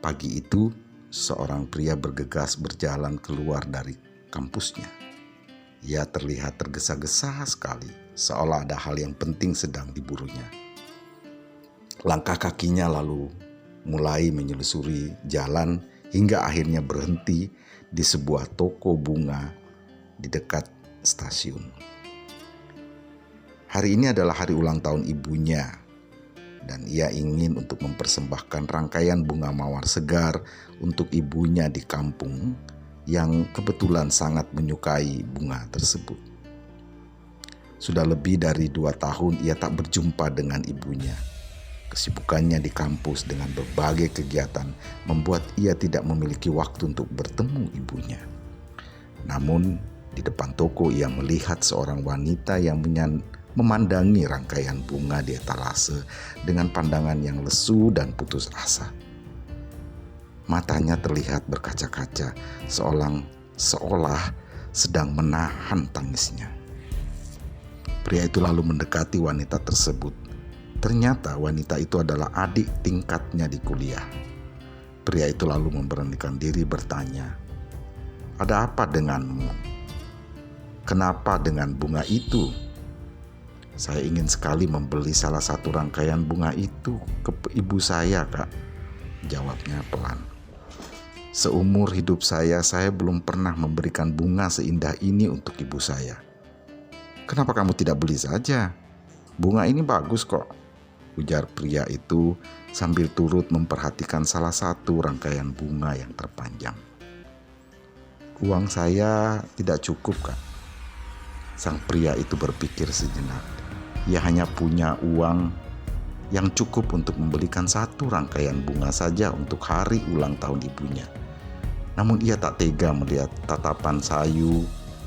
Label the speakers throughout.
Speaker 1: Pagi itu, seorang pria bergegas berjalan keluar dari kampusnya. Ia terlihat tergesa-gesa sekali, seolah ada hal yang penting sedang diburunya. Langkah kakinya lalu mulai menyelusuri jalan hingga akhirnya berhenti di sebuah toko bunga di dekat stasiun. Hari ini adalah hari ulang tahun ibunya, dan ia ingin untuk mempersembahkan rangkaian bunga mawar segar untuk ibunya di kampung yang kebetulan sangat menyukai bunga tersebut. Sudah lebih dari 2 tahun ia tak berjumpa dengan ibunya. Kesibukannya di kampus dengan berbagai kegiatan membuat ia tidak memiliki waktu untuk bertemu ibunya. Namun di depan toko ia melihat seorang wanita yang memandangi rangkaian bunga di etalase dengan pandangan yang lesu dan putus asa. Matanya terlihat berkaca-kaca, seolah sedang menahan tangisnya. Pria itu lalu mendekati wanita tersebut. Ternyata wanita itu adalah adik tingkatnya di kuliah. Pria itu lalu memberanikan diri bertanya, "Ada apa denganmu? Kenapa dengan bunga itu?" "Saya ingin sekali membeli salah satu rangkaian bunga itu ke ibu saya, Kak," jawabnya pelan. "Seumur hidup saya belum pernah memberikan bunga seindah ini untuk ibu saya." "Kenapa kamu tidak beli saja? Bunga ini bagus kok," ujar pria itu sambil turut memperhatikan salah satu rangkaian bunga yang terpanjang. "Uang saya tidak cukup, Kak." Sang pria itu berpikir sejenak. Ia hanya punya uang yang cukup untuk membelikan satu rangkaian bunga saja untuk hari ulang tahun ibunya. Namun ia tak tega melihat tatapan sayu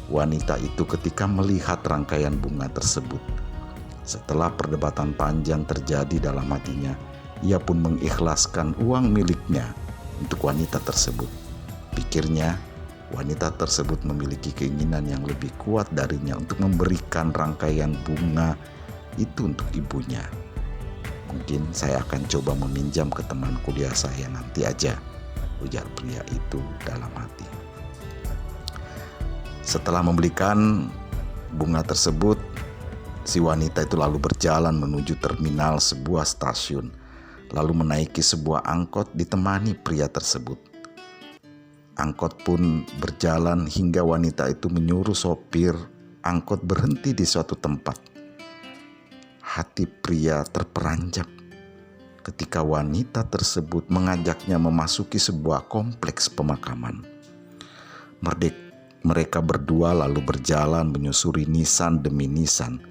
Speaker 1: wanita itu ketika melihat rangkaian bunga tersebut. Setelah perdebatan panjang terjadi dalam hatinya, ia pun mengikhlaskan uang miliknya untuk wanita tersebut. Pikirnya, wanita tersebut memiliki keinginan yang lebih kuat darinya untuk memberikan rangkaian bunga itu untuk ibunya. "Mungkin saya akan coba meminjam ke teman kuliah saya nanti aja," ujar pria itu dalam hati. Setelah membelikan bunga tersebut, si wanita itu lalu berjalan menuju terminal sebuah stasiun, lalu menaiki sebuah angkot ditemani pria tersebut. Angkot pun berjalan hingga wanita itu menyuruh sopir angkot berhenti di suatu tempat. Hati pria terperanjat ketika wanita tersebut mengajaknya memasuki sebuah kompleks pemakaman. Mereka berdua lalu berjalan menyusuri nisan demi nisan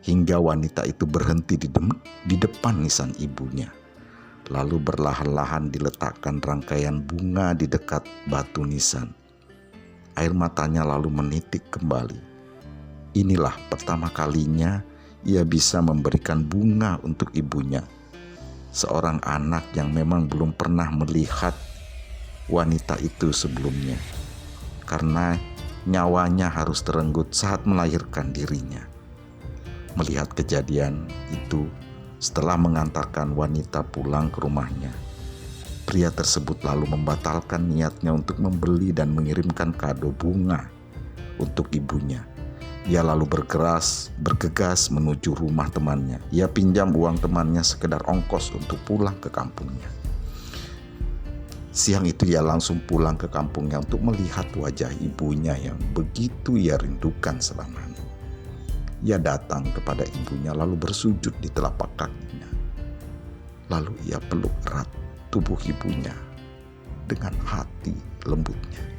Speaker 1: hingga wanita itu berhenti di depan nisan ibunya. Lalu berlahan-lahan diletakkan rangkaian bunga di dekat batu nisan. Air matanya lalu menitik kembali. Inilah pertama kalinya ia bisa memberikan bunga untuk ibunya. Seorang anak yang memang belum pernah melihat wanita itu sebelumnya, karena nyawanya harus terenggut saat melahirkan dirinya. Melihat kejadian itu, setelah mengantarkan wanita pulang ke rumahnya, pria tersebut lalu membatalkan niatnya untuk membeli dan mengirimkan kado bunga untuk ibunya. Ia lalu bergegas menuju rumah temannya. Ia pinjam uang temannya sekedar ongkos untuk pulang ke kampungnya. Siang itu ia langsung pulang ke kampungnya untuk melihat wajah ibunya yang begitu ia rindukan selama ini. Ia datang kepada ibunya lalu bersujud di telapak kakinya. Lalu ia peluk erat tubuh ibunya dengan hati lembutnya.